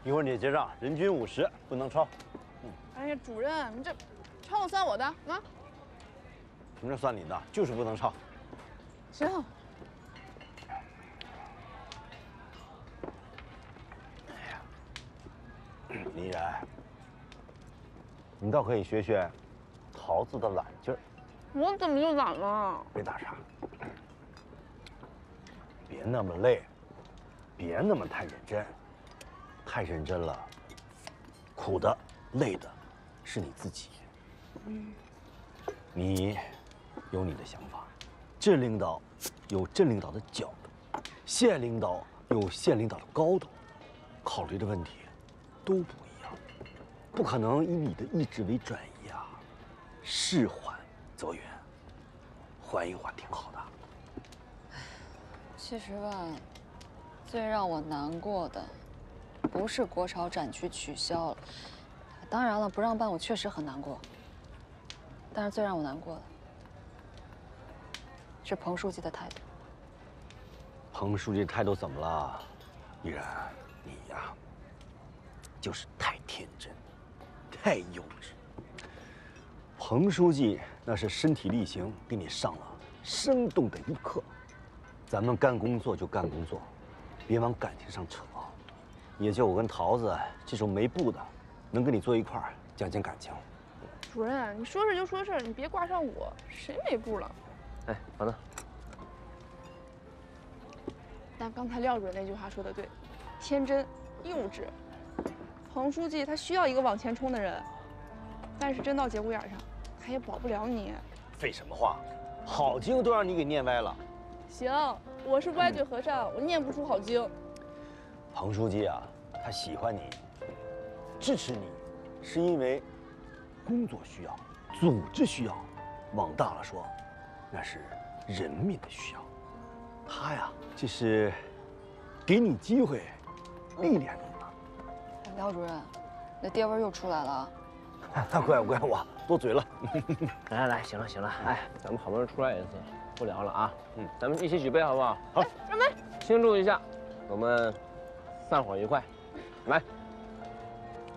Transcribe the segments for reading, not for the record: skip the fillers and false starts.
一会儿你结账，人均50，不能超。哎呀，主任，你这超了算我的啊！什么叫算你的？就是不能超。行。李然，你倒可以学学桃子的懒劲儿。我怎么就懒了？别打岔，别那么累，别那么太认真，太认真了，苦的、累的，是你自己。你有你的想法，镇领导有镇领导的角度，县领导有县领导的高度，考虑的问题都不一样，不可能以你的意志为转移啊。事缓则圆，缓一缓挺好的。其实吧，最让我难过的，不是国潮展区取消了，当然了，不让办我确实很难过。但是最让我难过的，是彭书记的态度。彭书记态度怎么了？依然，你呀，就是太天真，太幼稚。彭书记那是身体力行给你上了生动的一课。咱们干工作就干工作，别往感情上扯。也就我跟桃子这种没布的，能跟你坐一块儿讲讲感情。主任，你说事就说事，你别挂上我，谁没步了？哎，好的。但刚才廖主任那句话说的对，天真、幼稚。彭书记他需要一个往前冲的人，但是真到节骨眼上，他也保不了你。废什么话，好经都让你给念歪了。行，我是歪嘴和尚，我念不出好经。彭书记啊，他喜欢你，支持你，是因为工作需要，组织需要，往大了说，那是人民的需要。他呀，这是给你机会，历练你嘛。廖主任，那爹味儿又出来了啊！那怪我多嘴了。来，行了行了，哎，咱们好不容易出来一次，不聊了啊。咱们一起举杯好不好？好，准备庆祝一下，我们散伙愉快。来，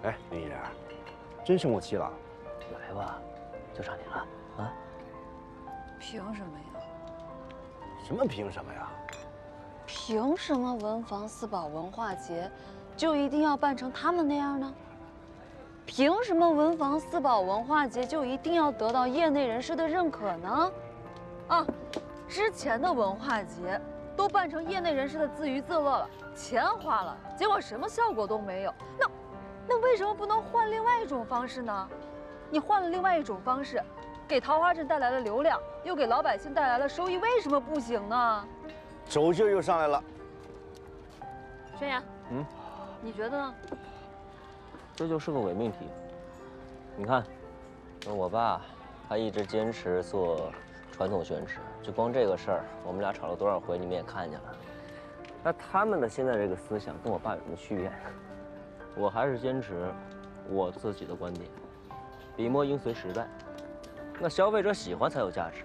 哎，林依然，真生我气了？来吧，就差你了啊！凭什么呀？什么凭什么呀？凭什么文房四宝文化节就一定要办成他们那样呢？凭什么文房四宝文化节就一定要得到业内人士的认可呢？啊，之前的文化节都办成业内人士的自娱自乐了，钱花了，结果什么效果都没有。那为什么不能换另外一种方式呢？你换了另外一种方式，给桃花镇带来了流量，又给老百姓带来了收益，为什么不行呢？手劲儿又上来了。宣言，你觉得呢？这就是个伪命题。你看，我爸他一直坚持做传统宣纸，就光这个事儿，我们俩吵了多少回，你们也看见了。那他们的现在这个思想跟我爸有什么区别？我还是坚持我自己的观点，笔墨应随时代。那消费者喜欢才有价值，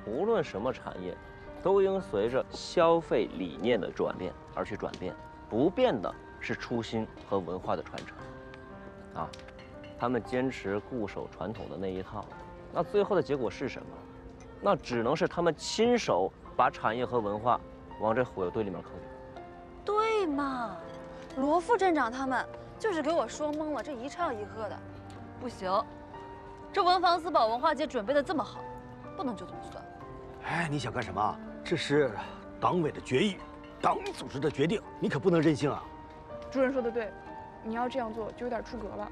无论什么产业，都应随着消费理念的转变而去转变，不变的是初心和文化的传承。啊，他们坚持固守传统的那一套，那最后的结果是什么？那只能是他们亲手把产业和文化往这火药堆里面坑。对嘛，罗副镇长他们就是给我说懵了，这一唱一和的，不行，这文房四宝文化节准备的这么好，不能就这么算了。哎，你想干什么？这是党委的决议，党组织的决定，你可不能任性啊！主任说的对，你要这样做就有点出格了。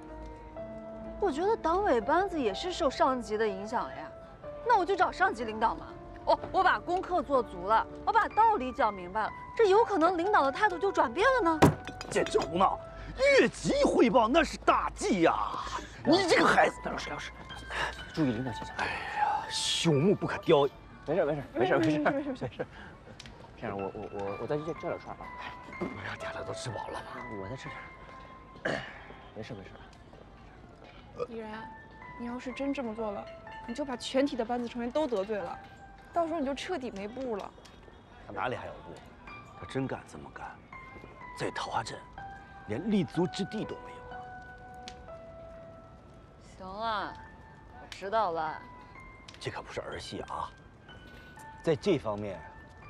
我觉得党委班子也是受上级的影响呀，那我就找上级领导嘛。我把功课做足了，我把道理讲明白了，这有可能领导的态度就转变了呢。简直胡闹！越级汇报那是大忌呀！你这个孩子，老师，注意领导形象。哎呀，朽木不可雕。没事。这样，我再去叫点串啊。哎呀，大家都吃饱了。我再吃点。没事。依然，你要是真这么做了，你就把全体的班子成员都得罪了，到时候你就彻底没步了。他哪里还有步？他真敢这么干，在桃花镇连立足之地都没有啊！行了，我知道了。这可不是儿戏啊！在这方面，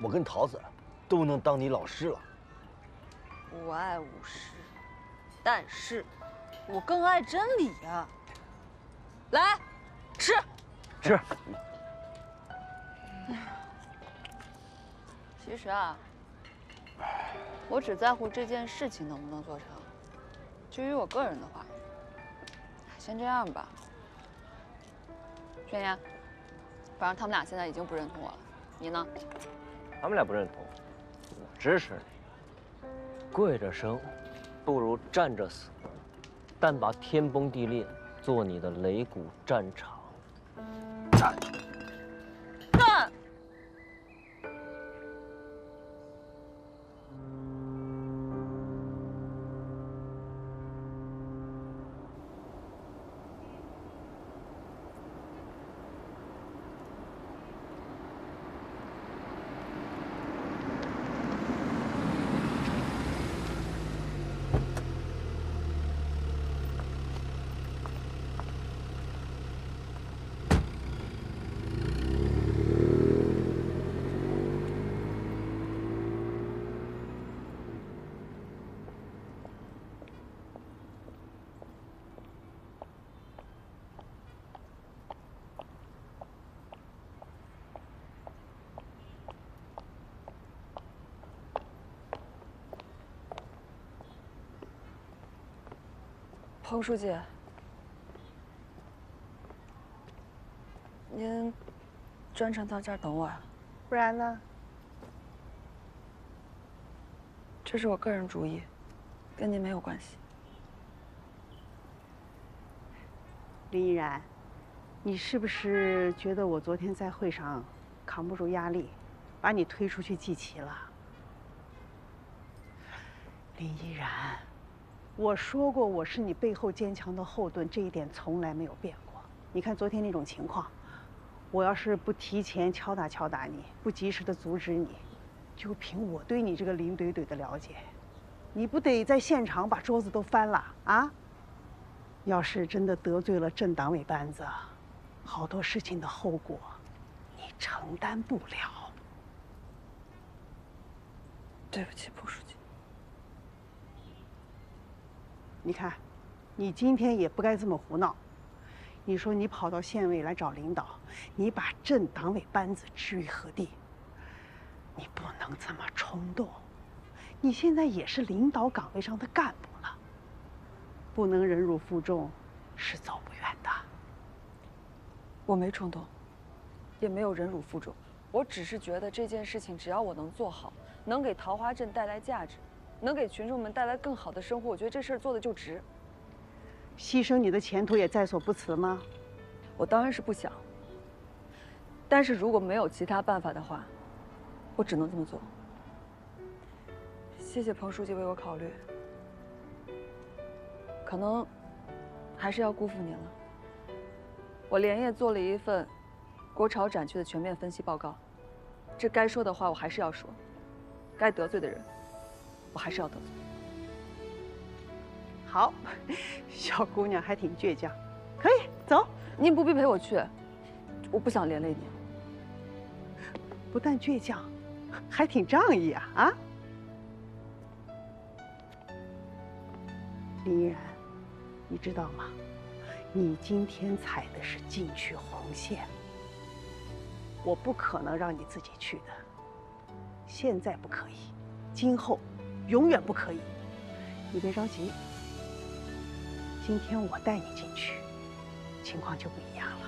我跟桃子都能当你老师了。我爱武士，但是我更爱真理呀。来，吃。是。其实啊，我只在乎这件事情能不能做成。至于我个人的话，先这样吧。轩言，反正他们俩现在已经不认同我了，你呢？他们俩不认同，我支持你。跪着生，不如站着死。但拔天崩地裂，做你的擂鼓战场。战！干！彭书记，您专程到这儿等我呀？不然呢？这是我个人主意，跟您没有关系。林依然，你是不是觉得我昨天在会上扛不住压力，把你推出去祭旗了？林依然，我说过我是你背后坚强的后盾，这一点从来没有变过。你看昨天那种情况，我要是不提前敲打你，不及时的阻止你，就凭我对你这个林怼怼的了解，你不得在现场把桌子都翻了啊？要是真的得罪了镇党委班子，好多事情的后果，你承担不了。对不起，彭书记。你看，你今天也不该这么胡闹。你说你跑到县委来找领导，你把镇党委班子置于何地？你不能这么冲动。你现在也是领导岗位上的干部了，不能忍辱负重，是走不远的。我没冲动，也没有忍辱负重，我只是觉得这件事情只要我能做好，能给桃花镇带来价值，能给群众们带来更好的生活，我觉得这事儿做的就值。牺牲你的前途也在所不辞吗？我当然是不想，但是如果没有其他办法的话，我只能这么做。谢谢彭书记为我考虑，可能还是要辜负您了。我连夜做了一份国潮展区的全面分析报告，这该说的话我还是要说，该得罪的人我还是要得罪。好，小姑娘还挺倔强，可以走。您不必陪我去，我不想连累您。不但倔强，还挺仗义啊！啊，林依然，你知道吗？你今天踩的是禁区红线，我不可能让你自己去的。现在不可以，今后永远不可以。你别着急，今天我带你进去，情况就不一样了。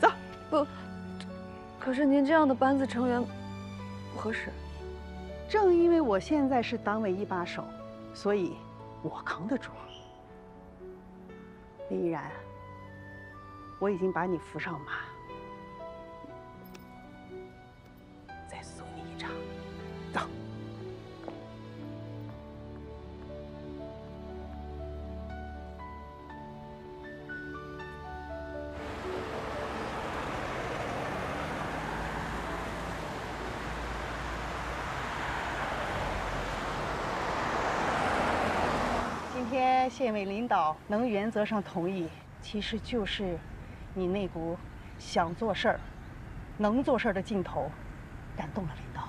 走。不，可是您这样的班子成员不合适。正因为我现在是党委一把手，所以我扛得住。林依然，我已经把你扶上马，再送你一场。走。天县委领导能原则上同意，其实就是你那股想做事儿、能做事儿的劲头感动了领导。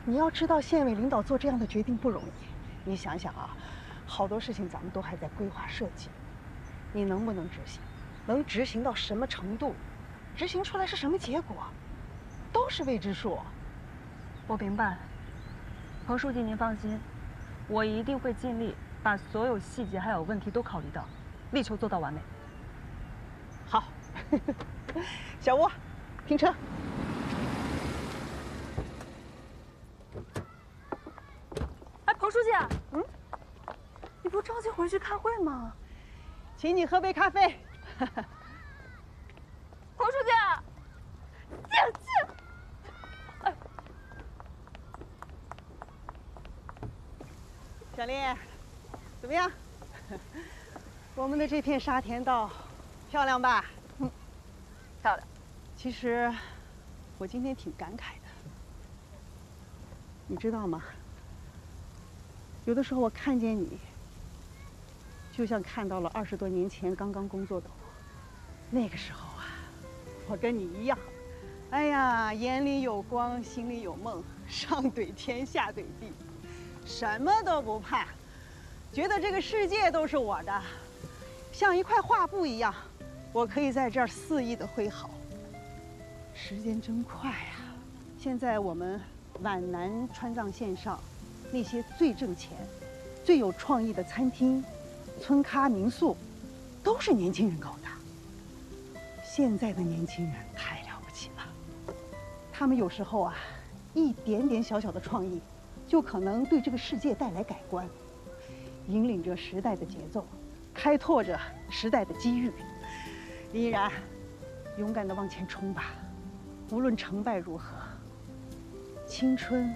你要知道，县委领导做这样的决定不容易。你想想啊，好多事情咱们都还在规划设计，你能不能执行？能执行到什么程度？执行出来是什么结果，都是未知数。我明白，彭书记您放心，我一定会尽力把所有细节还有问题都考虑到，力求做到完美。好，小吴，停车。哎，彭书记，你不着急回去开会吗？请你喝杯咖啡。彭书记，进。哎，小丽，怎么样？我们的这片沙田道漂亮吧？漂亮。其实我今天挺感慨的，你知道吗？有的时候我看见你，就像看到了20多年前刚刚工作的我。那个时候啊，我跟你一样，哎呀，眼里有光，心里有梦，上怼天，下怼地，什么都不怕，觉得这个世界都是我的，像一块画布一样，我可以在这儿肆意的挥毫。时间真快啊！现在我们皖南川藏线上那些最挣钱、最有创意的餐厅、村咖、民宿，都是年轻人搞的。现在的年轻人太了不起了，他们有时候啊，一点点小小的创意，就可能对这个世界带来改观，引领着时代的节奏，开拓着时代的机遇。依然，勇敢地往前冲吧，无论成败如何，青春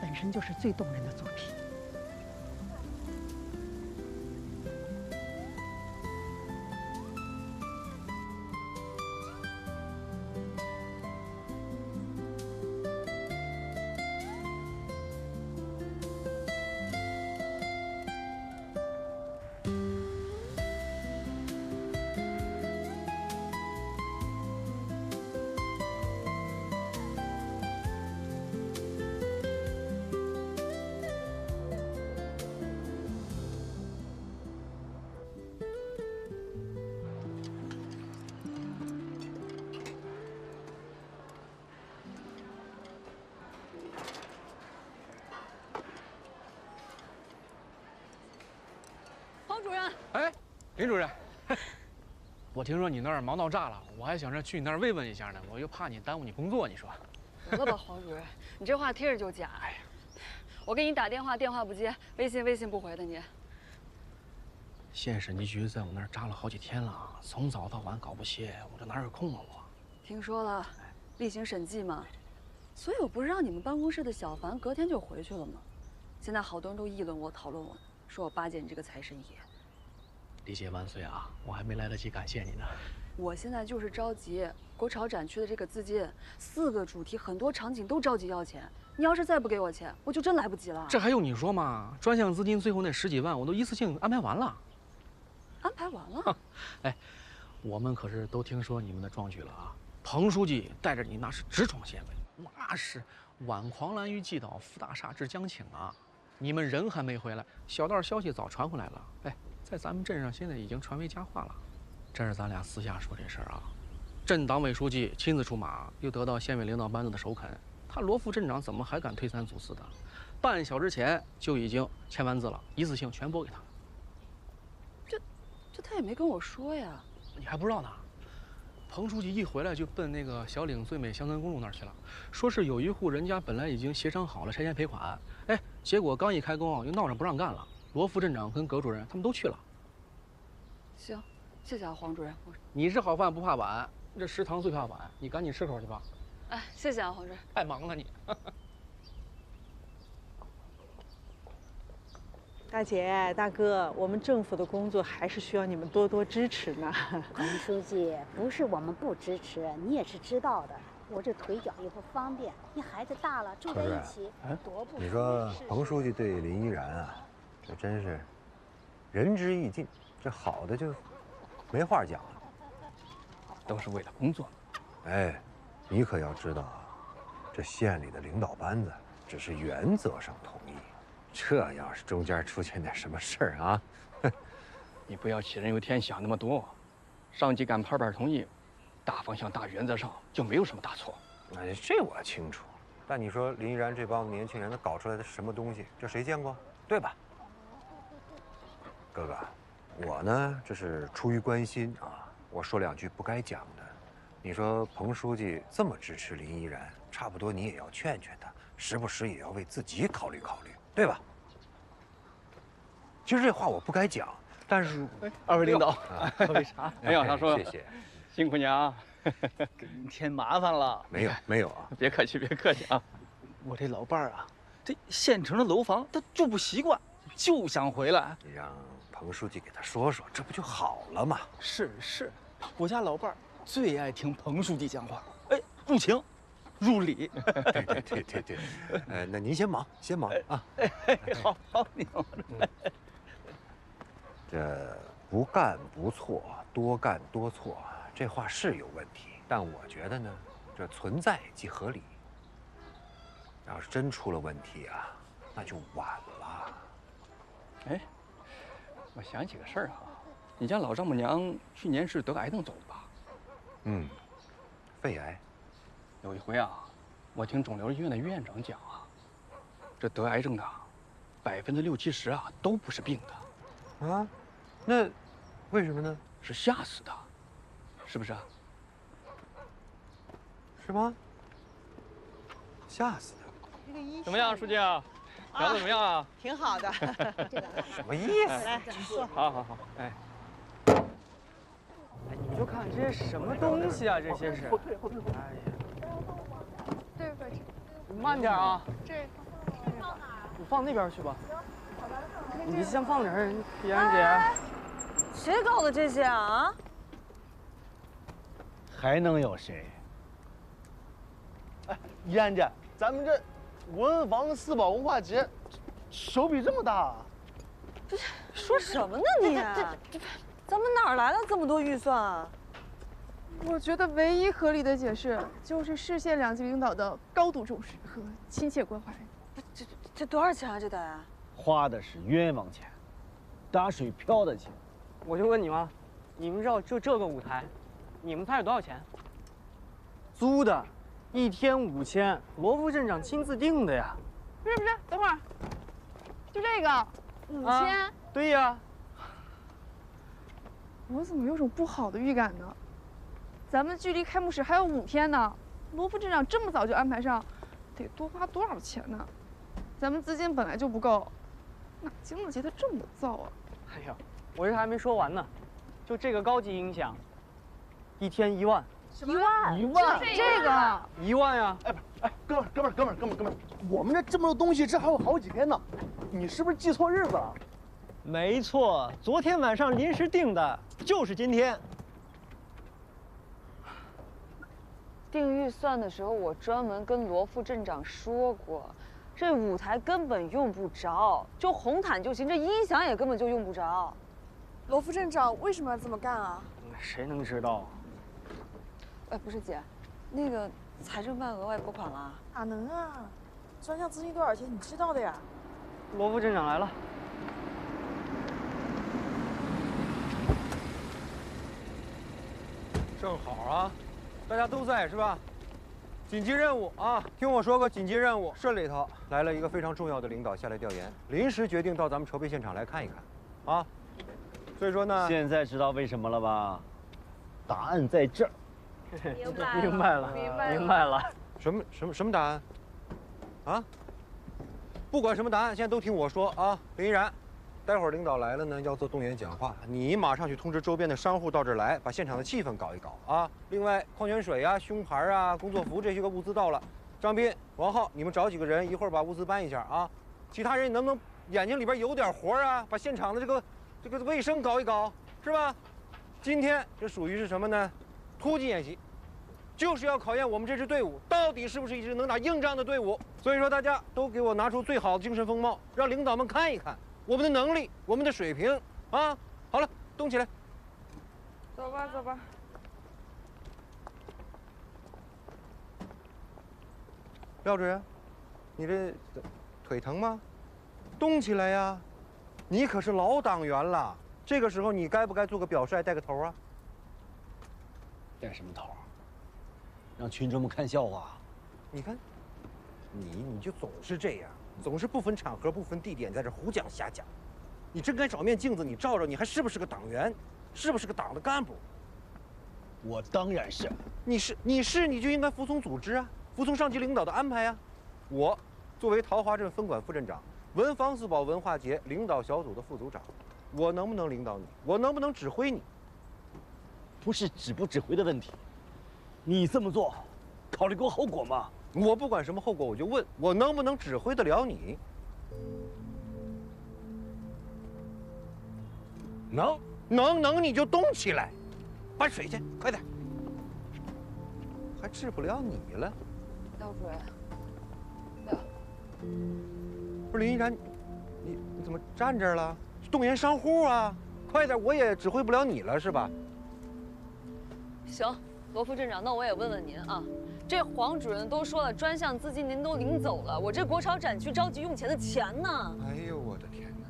本身就是最动人的作品。彭主任，哎，林主任，我听说你那儿忙到炸了，我还想着去你那儿慰问一下呢，我又怕你耽误你工作，你说？得了吧，黄主任，你这话听着就假。哎呀，我给你打电话，电话不接；微信不回的你。县审计局在我那儿扎了好几天了，从早到晚搞不歇，我这哪有空啊我？听说了，例行审计嘛，所以我不是让你们办公室的小樊隔天就回去了吗？现在好多人都议论我、讨论我呢，说我巴结你这个财神爷。李姐万岁啊！我还没来得及感谢你呢。我现在就是着急，国潮展区的这个资金，4个主题，很多场景都着急要钱。你要是再不给我钱，我就真来不及了。这还用你说吗？专项资金最后那10几万，我都一次性安排完了。安排完了？哎，我们可是都听说你们的壮举了啊！彭书记带着你那是直闯县委，那是挽狂澜于既倒，扶大厦至将倾啊！你们人还没回来，小道消息早传回来了。哎，在咱们镇上现在已经传为佳话了。这是咱俩私下说这事儿啊。镇党委书记亲自出马，又得到县委领导班子的首肯，他罗副镇长怎么还敢推三阻四的？半小时前就已经签完字了，一次性全拨给他了。这他也没跟我说呀。你还不知道呢？彭书记一回来就奔那个小岭最美乡村公路那儿去了，说是有一户人家本来已经协商好了拆迁赔款，哎，结果刚一开工又闹着不让干了。罗副镇长跟葛主任他们都去了。行，谢谢啊，黄主任。你是好饭不怕晚，这食堂最怕晚，你赶紧吃口去吧。哎，谢谢啊，黄主任。太忙了你。大姐、大哥，我们政府的工作还是需要你们多多支持呢。彭书记，不是我们不支持，你也是知道的。我这腿脚也不方便，你孩子大了住在一起，多不你说彭书记对林依然啊，这真是仁至义尽，这好的就没话讲了。都是为了工作。哎，你可要知道啊，这县里的领导班子只是原则上同意，这要是中间出现点什么事儿啊，你不要杞人忧天，想那么多。上级敢拍板同意，大方向、大原则上就没有什么大错。哎，这我清楚。但你说林依然这帮年轻人，他搞出来的是什么东西？这谁见过？对吧？哥哥，我呢这是出于关心啊，我说两句不该讲的。你说彭书记这么支持林依然，差不多你也要劝劝他，时不时也要为自己考虑考虑，对吧？其实这话我不该讲，但是二位领导，喝杯茶。没有，他说谢谢，辛苦你啊，给您添麻烦了。没有啊，别客气，别客气啊。我这老伴儿啊，这县城的楼房他住不习惯，就想回来。你让彭书记给他说说，这不就好了吗？是，我家老伴儿最爱听彭书记讲话，哎，入情，入理。对，那您先忙啊。好，你好。这不干不错，多干多错，这话是有问题，但我觉得呢，这存在即合理。要是真出了问题啊，那就晚了。哎，我想起个事儿哈，你家老丈母娘去年是得癌症走的吧？嗯，肺癌。有一回啊，我听肿瘤医院的院长讲啊，这得癌症的6%、70%啊都不是病的。啊？那为什么呢？是吓死的，是不是啊？是吗？吓死的。怎么样，书记啊？聊得怎么样啊？挺好的。什么意思？来，坐。好，哎。你就看这是什么东西啊？这些是。哎呀。对，你慢点啊。这你放那边去吧。你先放这儿，依然姐。谁搞的这些啊？还能有谁？哎，依然姐，咱们这文房四宝文化节，手笔这么大啊！这说什么呢你？咱们哪儿来了这么多预算啊？我觉得唯一合理的解释就是市县两级领导的高度重视和亲切关怀。这多少钱啊？这得？花的是冤枉钱，打水漂的钱。我就问你们，你们知道就这个舞台，你们猜是多少钱？租的，1天5000，罗副镇长亲自定的呀。不是，等会儿，就这个5000？对呀。我怎么有种不好的预感呢？咱们距离开幕式还有5天呢，罗副镇长这么早就安排上，得多花多少钱呢？咱们资金本来就不够，哪经得起他这么造啊？哎呀，我这还没说完呢，就这个高级音响，1天1万。1万？1万？这个1万呀！哎，哥们儿，我们这么多东西，这还有好几天呢，你是不是记错日子了？没错，昨天晚上临时定的，就是今天。定预算的时候，我专门跟罗副镇长说过，这舞台根本用不着，就红毯就行，这音响也根本就用不着。罗副镇长为什么要这么干啊？谁能知道？哎，不是姐，那个财政办额外拨款了？哪能啊？专项资金多少钱你知道的呀？罗副镇长来了。正好啊，大家都在是吧？紧急任务啊！听我说个紧急任务，市里头来了一个非常重要的领导下来调研，临时决定到咱们筹备现场来看一看，啊，所以说呢，现在知道为什么了吧？答案在这儿。明白了。什么答案？啊？不管什么答案，现在都听我说啊，林依然。待会儿领导来了呢，要做动员讲话，你马上去通知周边的商户到这儿来，把现场的气氛搞一搞啊。另外，矿泉水啊、胸牌啊、工作服这些个物资到了。张斌、王浩，你们找几个人，一会儿把物资搬一下啊。其他人，你能不能眼睛里边有点活啊？把现场的这个卫生搞一搞，是吧？今天这属于是什么呢？突击演习，就是要考验我们这支队伍到底是不是一支能打硬仗的队伍。所以说，大家都给我拿出最好的精神风貌，让领导们看一看。我们的能力，我们的水平，啊！好了，动起来。走吧，走吧。廖主任，你这腿疼吗？动起来呀！你可是老党员了，这个时候你该不该做个表率，带个头啊？带什么头？让群众们看笑话？你看，你就总是这样，总是不分场合、不分地点，在这胡讲瞎讲。你真该找面镜子，你照照，你还是不是个党员？是不是个党的干部？我当然是。你就应该服从组织啊，服从上级领导的安排啊。我作为桃花镇分管副镇长，文房四宝文化节领导小组的副组长，我能不能领导你？我能不能指挥你？不是指不指挥的问题，你这么做，考虑过后果吗？我不管什么后果，我就问我能不能指挥得了你？能，你就动起来，搬水去，快点。还治不了你了，廖主任。不是林依然，你怎么站这儿了？动员商户啊！快点，我也指挥不了你了，是吧？行，罗副镇长，那我也问问您啊，这黄主任都说了，专项资金您都领走了，我这国潮展区着急用钱的钱呢？哎呦我的天哪，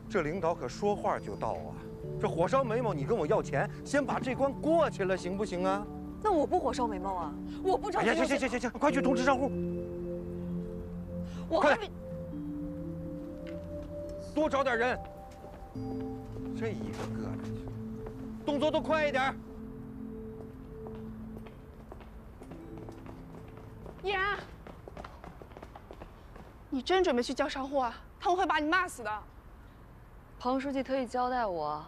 这领导可说话就到啊！这火烧眉毛，你跟我要钱，先把这关过去了，行不行啊？那我不火烧眉毛啊，我不着急。行，快去通知商户。我还没。多找点人。这一个个的，动作都快一点。依然，你真准备去叫商户啊？他们会把你骂死的。彭书记特意交代我，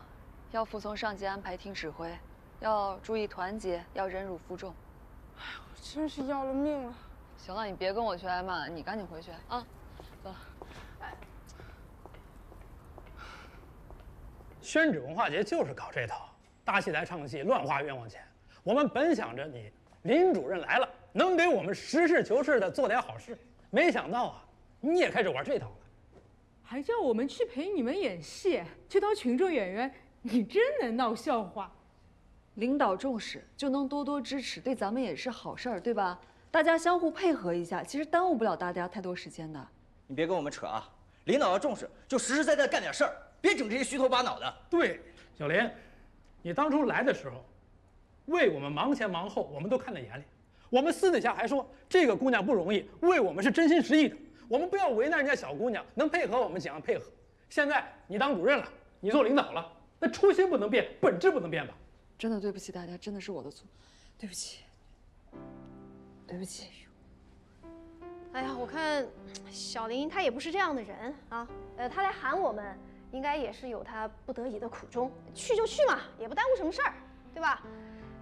要服从上级安排，听指挥，要注意团结，要忍辱负重。哎呦，真是要了命了！行了，你别跟我去挨骂，你赶紧回去啊。走了。宣纸文化节就是搞这套，大戏台唱戏，乱花冤枉钱。我们本想着你林主任来了，能给我们实事求是的做点好事，没想到啊，你也开始玩这套了。还叫我们去陪你们演戏，去当群众演员，你真能闹笑话。领导重视就能多多支持，对咱们也是好事儿，对吧？大家相互配合一下，其实耽误不了大家太多时间的。你别跟我们扯啊！领导要重视，就实实在在干点事儿，别整这些虚头巴脑的。对，小林，你当初来的时候，为我们忙前忙后，我们都看在眼里。我们私底下还说这个姑娘不容易，为我们是真心实意的。我们不要为难人家小姑娘，能配合我们尽量配合。现在你当主任了，你做领导了，那初心不能变，本质不能变吧？真的对不起大家，真的是我的错，对不起，对不起。哎呀，我看小林他也不是这样的人啊，他来喊我们，应该也是有他不得已的苦衷。去就去嘛，也不耽误什么事儿，对吧？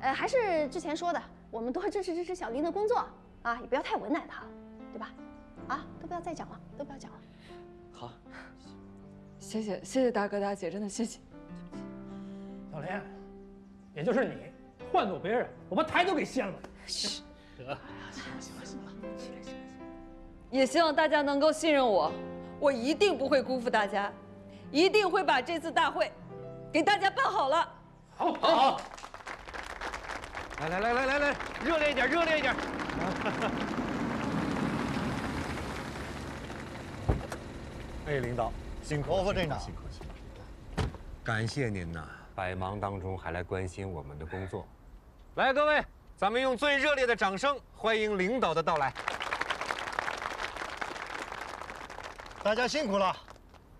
还是之前说的，我们多支持小林的工作啊，也不要太为难他，对吧？啊，都不要再讲了，都不要讲了。好，谢谢大哥大姐，真的谢谢。小林，也就是你，换做别人，我把台都给掀了。嘘，得，行了，也希望大家能够信任我，我一定不会辜负大家，一定会把这次大会给大家办好了。好。来，热烈一点，热烈一点。哎，领导，辛苦了，副镇长，辛苦。感谢您呐，百忙当中还来关心我们的工作。来，各位，咱们用最热烈的掌声欢迎领导的到来。大家辛苦了，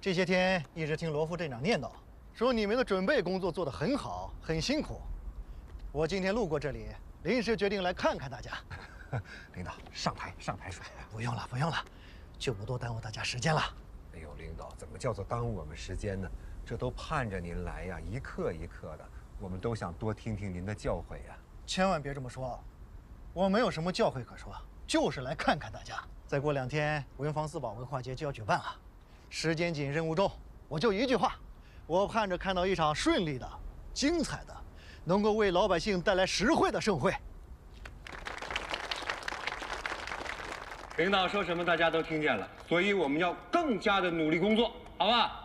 这些天一直听罗副镇长念叨，说你们的准备工作做得很好，很辛苦。我今天路过这里，临时决定来看看大家。领导，上台说。不用了，就不多耽误大家时间了。哎呦，领导，怎么叫做耽误我们时间呢？这都盼着您来呀，一刻一刻的，我们都想多听听您的教诲呀。千万别这么说，我没有什么教诲可说，就是来看看大家。再过2天，文房四宝文化节就要举办了，时间紧，任务重，我就一句话，我盼着看到一场顺利的、精彩的，能够为老百姓带来实惠的盛会。领导说什么大家都听见了，所以我们要更加的努力工作，好吧？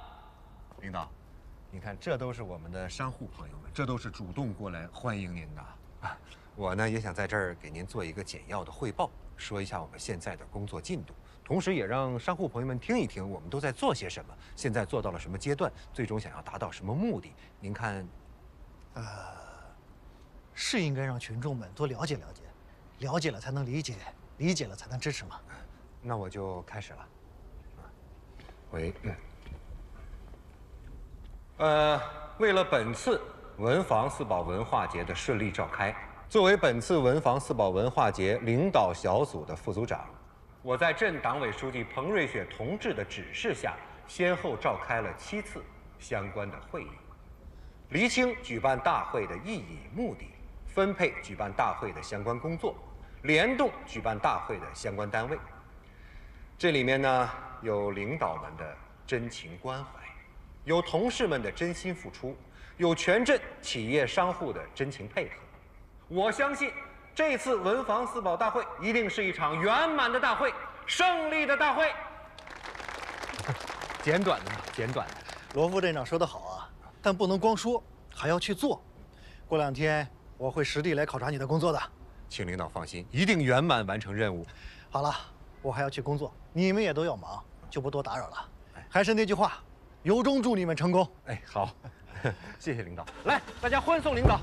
领导，你看，这都是我们的商户朋友们，这都是主动过来欢迎您的啊。我呢也想在这儿给您做一个简要的汇报，说一下我们现在的工作进度，同时也让商户朋友们听一听我们都在做些什么，现在做到了什么阶段，最终想要达到什么目的。您看，是应该让群众们多了解了解，了解了才能理解，理解了才能支持嘛。那我就开始了。喂，为了本次文房四宝文化节的顺利召开，作为本次文房四宝文化节领导小组的副组长，我在镇党委书记彭瑞雪同志的指示下，先后召开了7次相关的会议，厘清举办大会的意义目的，分配举办大会的相关工作，联动举办大会的相关单位。这里面呢，有领导们的真情关怀，有同事们的真心付出，有全镇企业商户的真情配合。我相信这次文房四宝大会一定是一场圆满的大会，胜利的大会。简短的嘛，简短的。罗副镇长说得好啊，但不能光说，还要去做。过2天我会实地来考察你的工作的，请领导放心，一定圆满完成任务。好了，我还要去工作，你们也都要忙，就不多打扰了。还是那句话，由衷祝你们成功。哎，好，谢谢领导。来，大家欢送领导。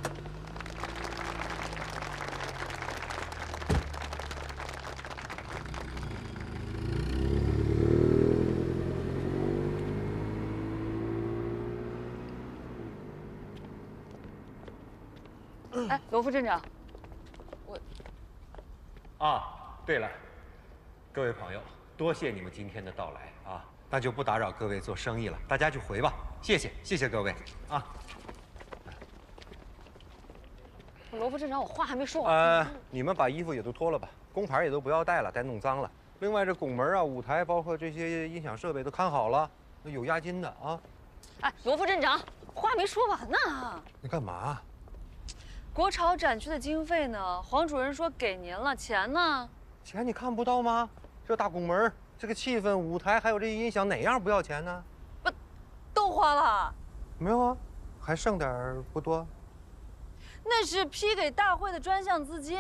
哎，罗副镇长，对了，各位朋友，多谢你们今天的到来啊，那就不打扰各位做生意了，大家就回吧。谢谢，谢谢各位啊。罗副镇长，我话还没说完。你们把衣服也都脱了吧，工牌也都不要带了，带弄脏了。另外，这拱门啊、舞台，包括这些音响设备都看好了，有押金的啊。哎，罗副镇长，话没说完呢。你干嘛？国潮展区的经费呢？黄主任说给您了，钱呢？钱你看不到吗？这大拱门，这个气氛、舞台，还有这些音响，哪样不要钱呢？不，都花了。没有啊，还剩点儿不多。那是批给大会的专项资金。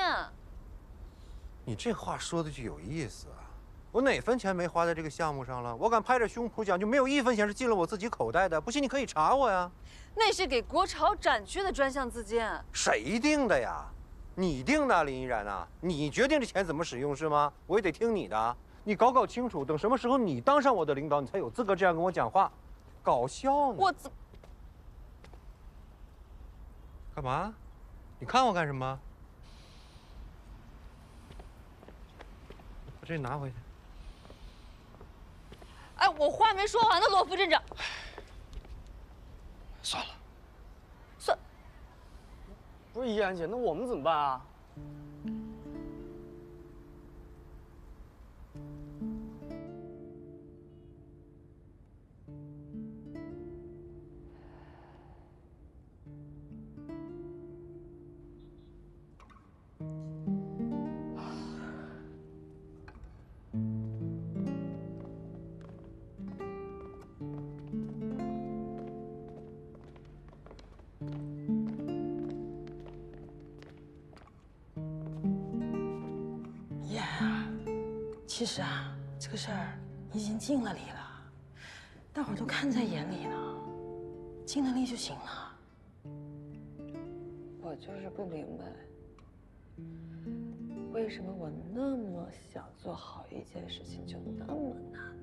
你这话说的就有意思啊！我哪分钱没花在这个项目上了？我敢拍着胸脯讲，就没有1分钱是进了我自己口袋的。不信你可以查我呀。那是给国潮展区的专项资金。谁定的呀？你定的，林依然啊！你决定这钱怎么使用是吗？我也得听你的。你搞清楚，等什么时候你当上我的领导，你才有资格这样跟我讲话。搞笑呢！我干嘛？你看我干什么？把这拿回去。哎，我话没说完呢，罗副镇长。算了。不是依然姐，那我们怎么办啊？其实啊，这个事儿已经尽了力了，大伙儿都看在眼里呢，尽了力就行了。我就是不明白，为什么我那么想做好一件事情就那么难？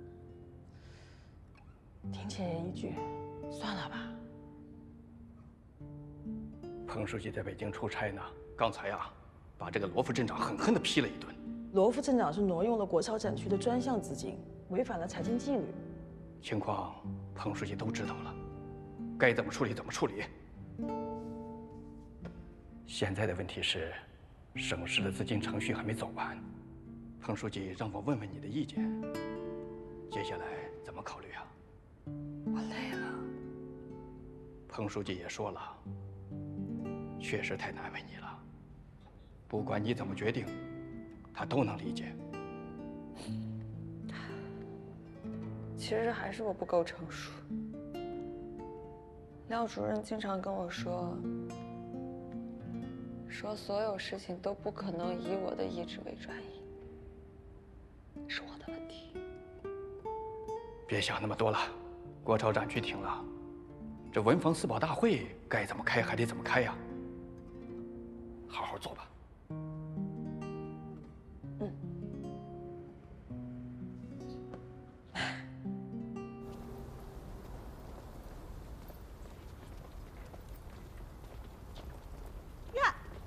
听起一句，算了吧。彭书记在北京出差呢，刚才呀，把这个罗副镇长狠狠地批了一顿。罗副镇长是挪用了国潮展区的专项资金，违反了财经纪律。情况彭书记都知道了，该怎么处理怎么处理。现在的问题是，省市的资金程序还没走完，彭书记让我问问你的意见，接下来怎么考虑啊？我累了。彭书记也说了，确实太难为你了，不管你怎么决定，他都能理解。其实还是我不够成熟。廖主任经常跟我说，所有事情都不可能以我的意志为转移，是我的问题。别想那么多了，国潮展区停了，这文房四宝大会该怎么开还得怎么开呀。好好做吧。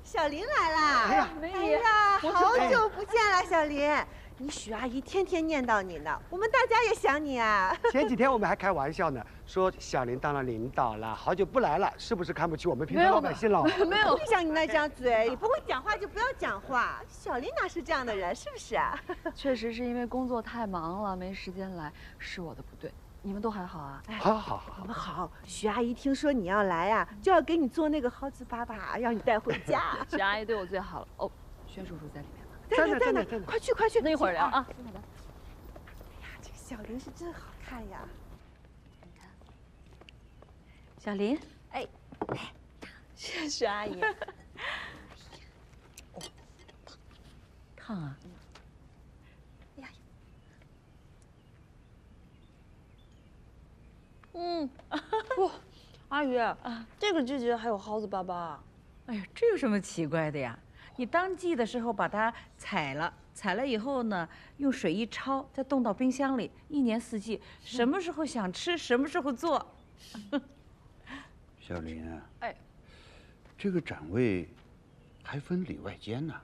小林来啦！哎呀，哎呀，好久不见了，小林。你许阿姨天天念叨你呢，我们大家也想你啊。前几天我们还开玩笑呢，说小林当了领导了，好久不来了，是不是看不起我们平常老百姓了？没有，像你那张嘴，不会讲话就不要讲话。小林哪是这样的人，是不是啊？确实是因为工作太忙了，没时间来，是我的不对。你们都还好啊？好，我们好。许阿姨听说你要来啊，就要给你做那个蒿子粑粑，让你带回家。许阿姨对我最好了。哦，轩叔叔在里面呢。在呢，快去，那一会儿聊啊。哎呀，这个小林是真好看呀。小林，哎，谢谢阿姨。哦，烫啊！哎呀，不，阿姨，这个季节还有蒿子粑粑。哎呀，这有什么奇怪的呀？你当季的时候把它采了以后呢，用水一焯，再冻到冰箱里，一年四季，什么时候想吃什么时候做。小林啊，哎，这个展位还分里外间呢。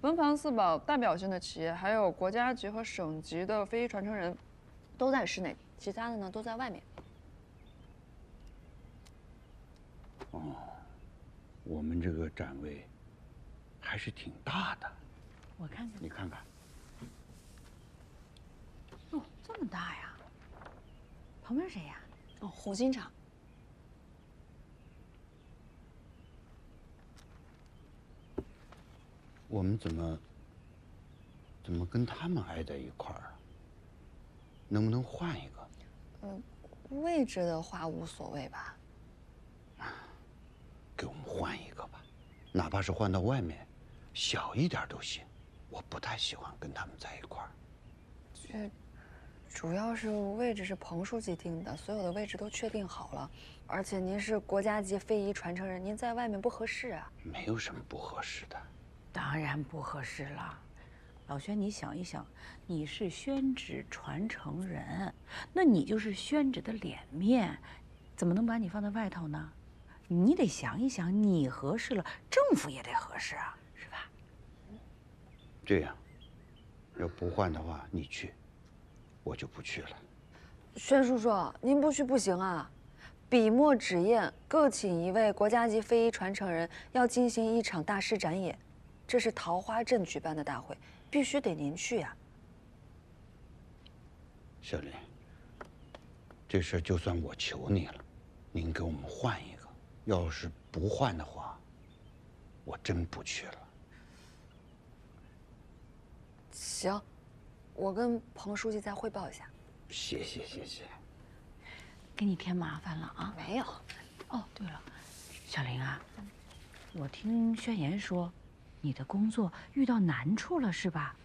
文房四宝代表性的企业，还有国家级和省级的非遗传承人，都在室内，其他的呢都在外面。哦，我们这个展位还是挺大的。我看看，你看看。哦，这么大呀！旁边谁呀？哦，红星厂。我们怎么跟他们挨在一块儿啊？能不能换一个？位置的话无所谓吧。给我们换一个吧，哪怕是换到外面，小一点都行。我不太喜欢跟他们在一块儿。这主要是位置是彭书记定的，所有的位置都确定好了。而且您是国家级非遗传承人，您在外面不合适啊。没有什么不合适的。当然不合适了。老轩，你想一想，你是宣纸传承人，那你就是宣纸的脸面，怎么能把你放在外头呢？你得想一想，你合适了，政府也得合适啊，是吧？这样，要不换的话，你去，我就不去了。轩叔叔，您不去不行啊！笔墨纸砚各请一位国家级非遗传承人，要进行一场大师展演，这是桃花镇举办的大会，必须得您去呀。小林，这事就算我求你了，您给我们换一个。要是不换的话，我真不去了。行，我跟彭书记再汇报一下。谢谢。给你添麻烦了啊？没有。哦，对了，小林啊，我听宣言说，你的工作遇到难处了是吧？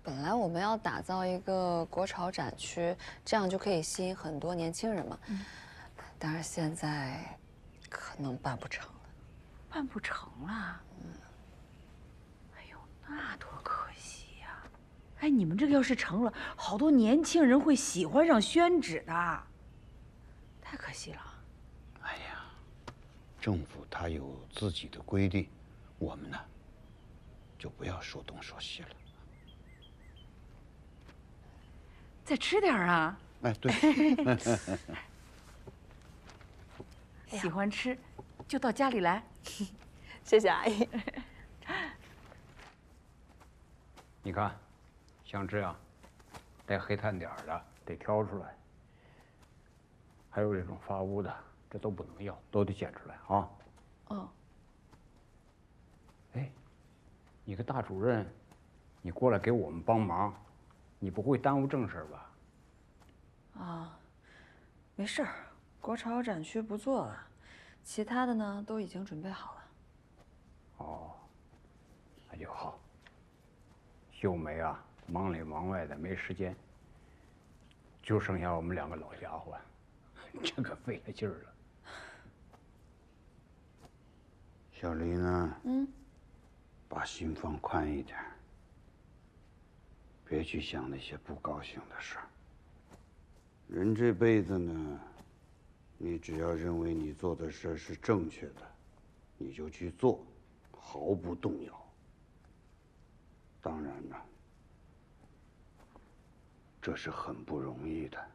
本来我们要打造一个国潮展区，这样就可以吸引很多年轻人嘛。但是现在可能办不成了。办不成了？哎呦，那多可惜呀！哎，你们这个要是成了，好多年轻人会喜欢上宣纸的，太可惜了。哎呀，政府它有自己的规定，我们呢，就不要说东说西了。再吃点啊！哎，对。喜欢吃，就到家里来。谢谢阿姨。你看，像这样带黑炭点的得挑出来，还有这种发乌的，这都不能要，都得捡出来啊。哦。哎，你个大主任，你过来给我们帮忙，你不会耽误正事吧？啊，没事儿，国潮展区不做了，其他的呢都已经准备好了。哦，那就好。秀梅啊，忙里忙外的没时间，就剩下我们2个老家伙，这可费了劲儿了。小黎呢？把心放宽一点，别去想那些不高兴的事儿。人这辈子呢，你只要认为你做的事是正确的，你就去做，毫不动摇。当然了，这是很不容易的。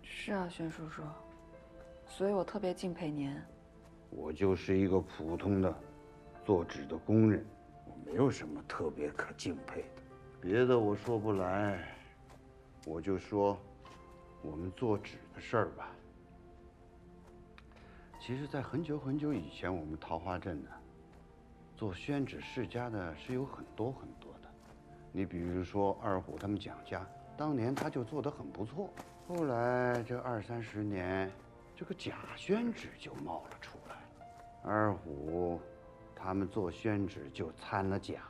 是啊，轩叔叔，所以我特别敬佩您。我就是一个普通的做纸的工人，我没有什么特别可敬佩的。别的我说不来，我就说我们做纸的事儿吧。其实，在很久很久以前，我们桃花镇呢，做宣纸世家的是有很多很多的。你比如说二虎他们蒋家，当年他就做得很不错。后来这20、30年，这个假宣纸就冒了出来。二虎他们做宣纸就掺了假。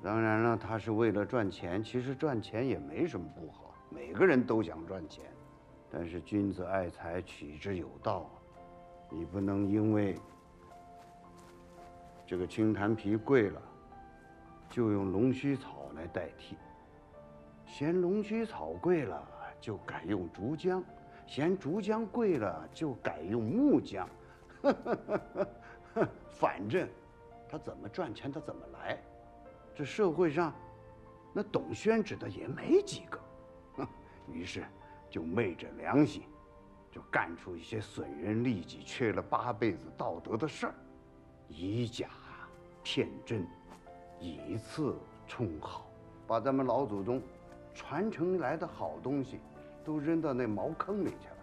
当然了，他是为了赚钱，其实赚钱也没什么不好，每个人都想赚钱。但是君子爱财，取之有道啊，你不能因为这个青檀皮贵了，就用龙须草来代替；嫌龙须草贵了，就改用竹浆；嫌竹浆贵了，就改用木浆。反正他怎么赚钱，他怎么来。这社会上，那懂宣纸的也没几个，于是就昧着良心，就干出一些损人利己、缺了8辈子道德的事儿，以假骗真，以次充好，把咱们老祖宗传承来的好东西都扔到那茅坑里去了。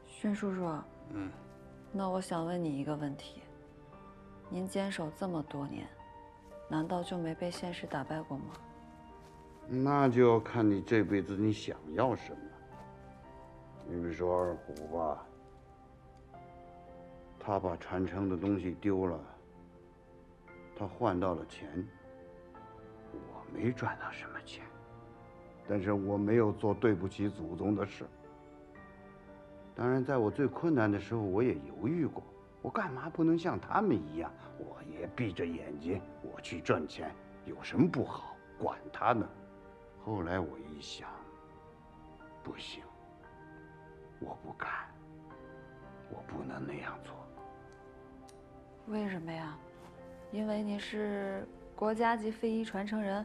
轩叔叔，那我想问你一个问题。您坚守这么多年，难道就没被现实打败过吗？那就要看你这辈子你想要什么。你比如说二虎吧，他把传承的东西丢了，他换到了钱。我没赚到什么钱，但是我没有做对不起祖宗的事。当然，在我最困难的时候，我也犹豫过。我干嘛不能像他们一样？我也闭着眼睛，我去赚钱，有什么不好？管他呢！后来我一想，不行，我不敢，我不能那样做。为什么呀？因为你是国家级非遗传承人，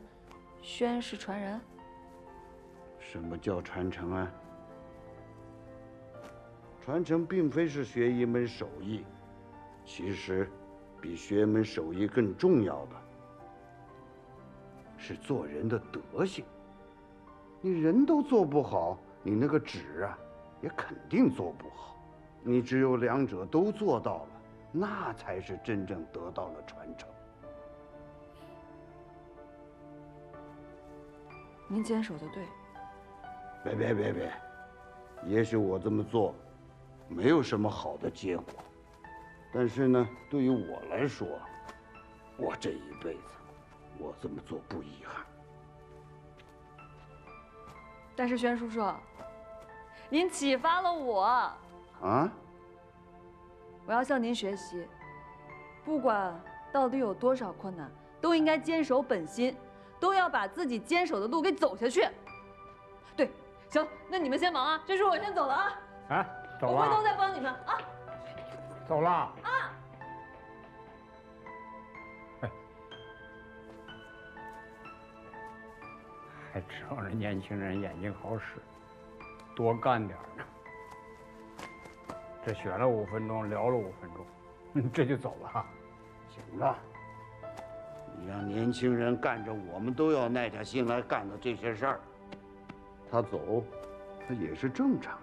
宣氏传人。什么叫传承啊？传承并非是学一门手艺。其实，比学门手艺更重要的是做人的德行。你人都做不好，你那个纸啊，也肯定做不好。你只有2者都做到了，那才是真正得到了传承。您坚守的对。别，也许我这么做，没有什么好的结果。但是呢，对于我来说，我这一辈子，我这么做不遗憾。但是轩叔叔，您启发了我啊！我要向您学习，不管到底有多少困难，都应该坚守本心，都要把自己坚守的路给走下去。对，行，那你们先忙啊，轩叔，我先走了啊。哎，走了。我回头再帮你们啊。走了啊！还指望着年轻人眼睛好使，多干点呢。这选了5分钟，聊了5分钟，这就走了。行了，你让年轻人干着我们都要耐下心来干的这些事儿，他走，他也是正常的。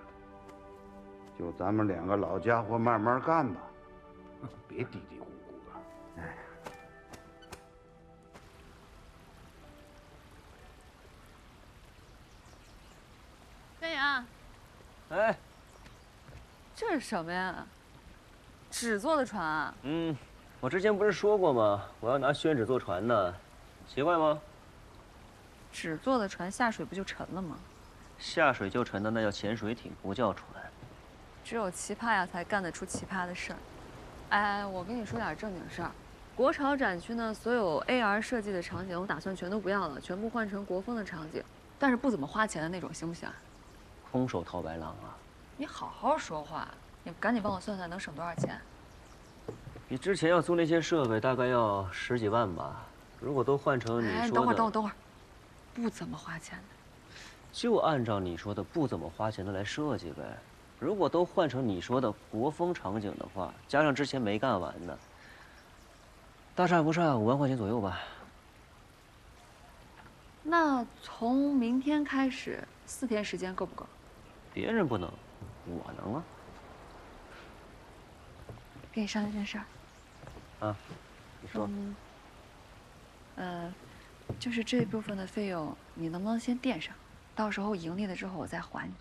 就咱们2个老家伙慢慢干吧，别嘀嘀咕咕的。哎，这是什么呀？纸做的船啊？我之前不是说过吗？我要拿宣纸做船的，奇怪吗？纸做的船下水不就沉了吗？下水就沉的那叫潜水艇，不叫船。只有奇葩呀才干得出奇葩的事儿。哎，我跟你说点正经事儿。国潮展区呢，所有 AR 设计的场景，我打算全都不要了，全部换成国风的场景，但是不怎么花钱的那种，行不行？空手套白狼啊！你好好说话，你赶紧帮我算算能省多少钱。你之前要租那些设备，大概要10几万吧。如果都换成你说的，等会儿，不怎么花钱的。就按照你说的不怎么花钱的来设计呗。如果都换成你说的国风场景的话，加上之前没干完的，大差不差5万块钱左右吧。那从明天开始4天时间够不够？别人不能，我能啊。跟你商量件事儿。啊，你说。就是这部分的费用，你能不能先垫上？到时候盈利了之后我再还你。